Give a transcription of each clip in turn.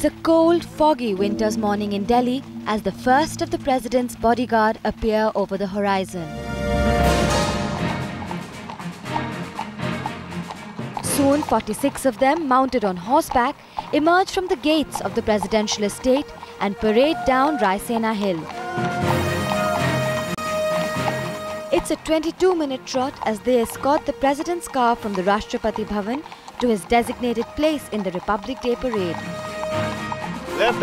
It's a cold, foggy winter's morning in Delhi as the first of the president's bodyguard appear over the horizon. Soon, 46 of them, mounted on horseback, emerge from the gates of the presidential estate and parade down Raisena Hill. It's a 22-minute trot as they escort the president's car from the Rashtrapati Bhavan to his designated place in the Republic Day parade. Left.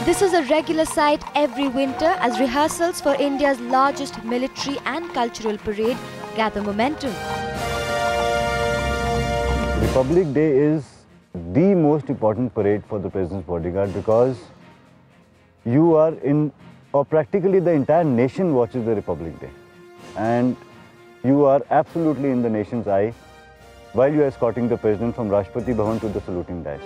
This is a regular sight every winter as rehearsals for India's largest military and cultural parade gather momentum. Republic Day is the most important parade for the President's bodyguard because you are in, or practically the entire nation watches the Republic Day. And you are absolutely in the nation's eye while you are escorting the President from Rashtrapati Bhavan to the saluting dais.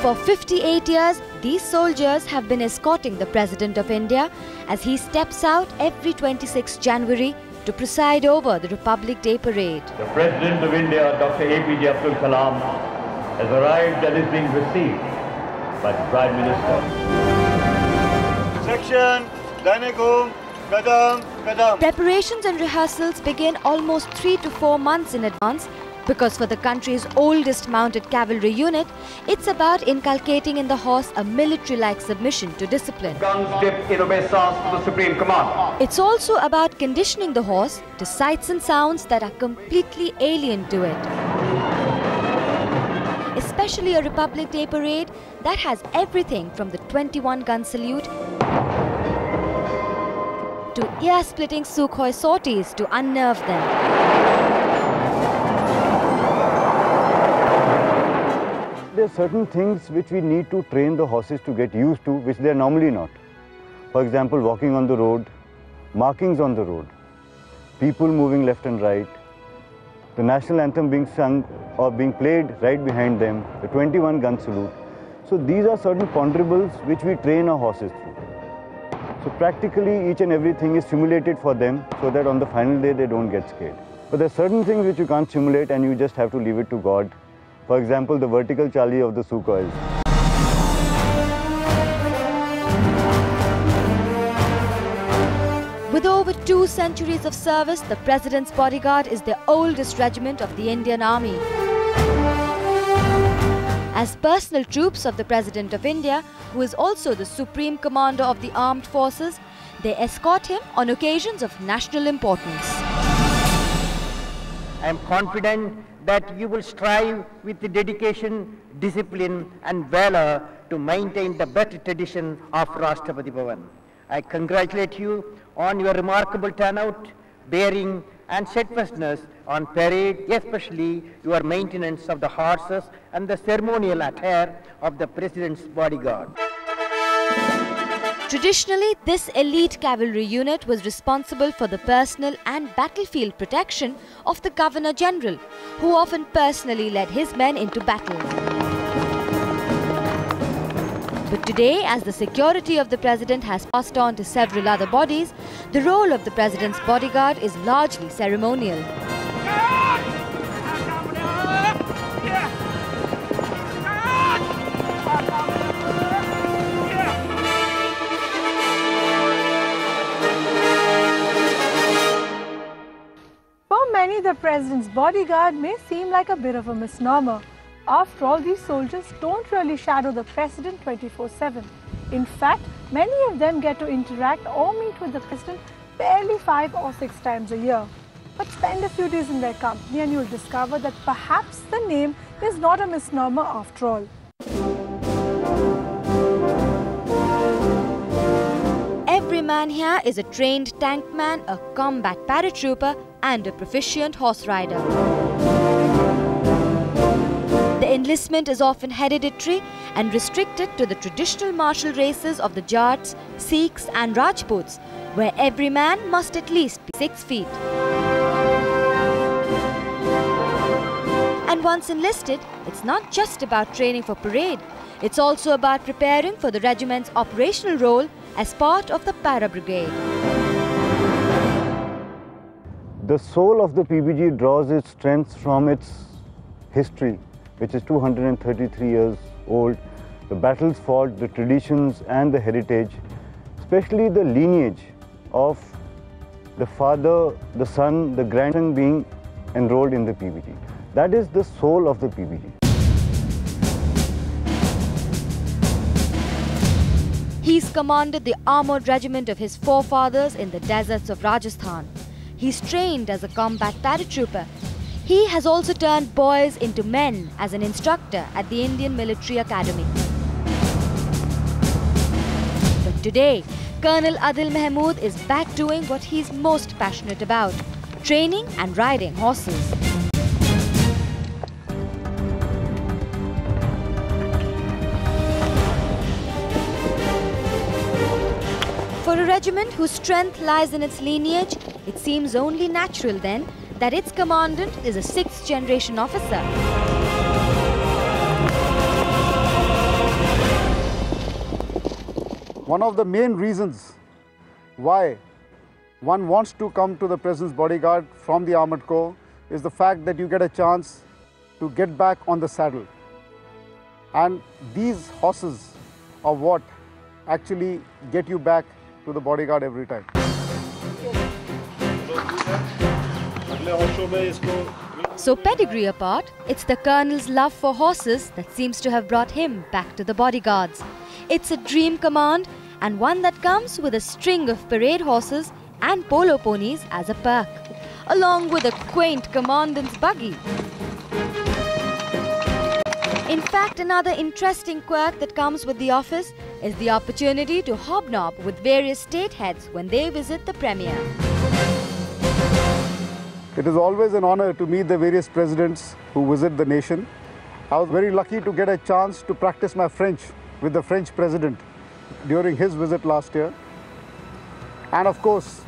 For 58 years, these soldiers have been escorting the President of India as he steps out every 26 January to preside over the Republic Day parade. The President of India, Dr. APJ Abdul Kalam, has arrived and is being received by the Prime Minister. Section, Danegum, Kadam. Preparations and rehearsals begin almost 3 to 4 months in advance because for the country's oldest mounted cavalry unit, it's about inculcating in the horse a military-like submission to discipline. Guns dip in obeisance to the Supreme Command. It's also about conditioning the horse to sights and sounds that are completely alien to it. Especially a Republic Day parade that has everything from the 21-gun salute to ear-splitting Sukhoi sorties to unnerve them. There are certain things which we need to train the horses to get used to, which they are normally not. For example, walking on the road, markings on the road, people moving left and right, the national anthem being sung or being played right behind them, the 21-gun salute. So these are certain ponderables which we train our horses through. So practically each and everything is simulated for them so that on the final day they don't get scared. But there are certain things which you can't simulate and you just have to leave it to God. For example, the vertical charlie of the Sukhois. With over 2 centuries of service, the President's bodyguard is the oldest regiment of the Indian Army. As personal troops of the President of India, who is also the Supreme Commander of the Armed Forces, they escort him on occasions of national importance. I am confident that you will strive with the dedication, discipline and valor to maintain the better tradition of Rashtrapati Bhavan. I congratulate you on your remarkable turnout, bearing and steadfastness on parade, especially your maintenance of the horses and the ceremonial attire of the President's bodyguard. Traditionally, this elite cavalry unit was responsible for the personal and battlefield protection of the Governor-General, who often personally led his men into battle. But today, as the security of the President has passed on to several other bodies, the role of the President's bodyguard is largely ceremonial. Many, the President's bodyguard may seem like a bit of a misnomer. After all, these soldiers don't really shadow the President 24/7. In fact, many of them get to interact or meet with the President barely 5 or 6 times a year. But spend a few days in their company and you'll discover that perhaps the name is not a misnomer after all. Every man here is a trained tank man, a combat paratrooper and a proficient horse rider. The enlistment is often hereditary and restricted to the traditional martial races of the Jats, Sikhs and Rajputs, where every man must at least be 6 feet. And once enlisted, it's not just about training for parade, it's also about preparing for the regiment's operational role as part of the Para Brigade. The soul of the PBG draws its strength from its history, which is 233 years old, the battles fought, the traditions and the heritage, especially the lineage of the father, the son, the grandson being enrolled in the PVG. That is the soul of the PVG. He's commanded the armoured regiment of his forefathers in the deserts of Rajasthan. He's trained as a combat paratrooper. He has also turned boys into men as an instructor at the Indian Military Academy. But today, Colonel Adil Mahmood is back doing what he's most passionate about: training and riding horses. For a regiment whose strength lies in its lineage, it seems only natural then that its commandant is a 6th generation officer. One of the main reasons why one wants to come to the President's Bodyguard from the Armored Corps is the fact that you get a chance to get back on the saddle. And these horses are what actually get you back to the bodyguard every time. So pedigree apart, it's the Colonel's love for horses that seems to have brought him back to the bodyguards. It's a dream command, and one that comes with a string of parade horses and polo ponies as a perk, along with a quaint commandant's buggy. In fact, another interesting quirk that comes with the office is the opportunity to hobnob with various state heads when they visit the Premier. It is always an honor to meet the various presidents who visit the nation. I was very lucky to get a chance to practice my French with the French president during his visit last year. And of course,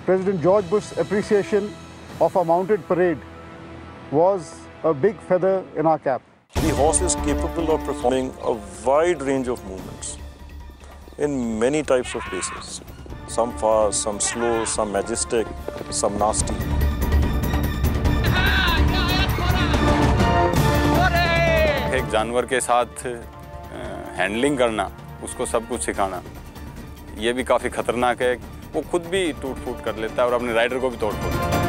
President George Bush's appreciation of our mounted parade was a big feather in our cap. The horse is capable of performing a wide range of movements in many types of paces. Some fast, some slow, some majestic, some nasty. एक जानवर के साथ handling करना, उसको सब कुछ सिखाना, ये भी काफ़ी खतरनाक है। वो खुद भी टूट फूट कर लेता है और अपने राइडर को भी तोड़ फोड़।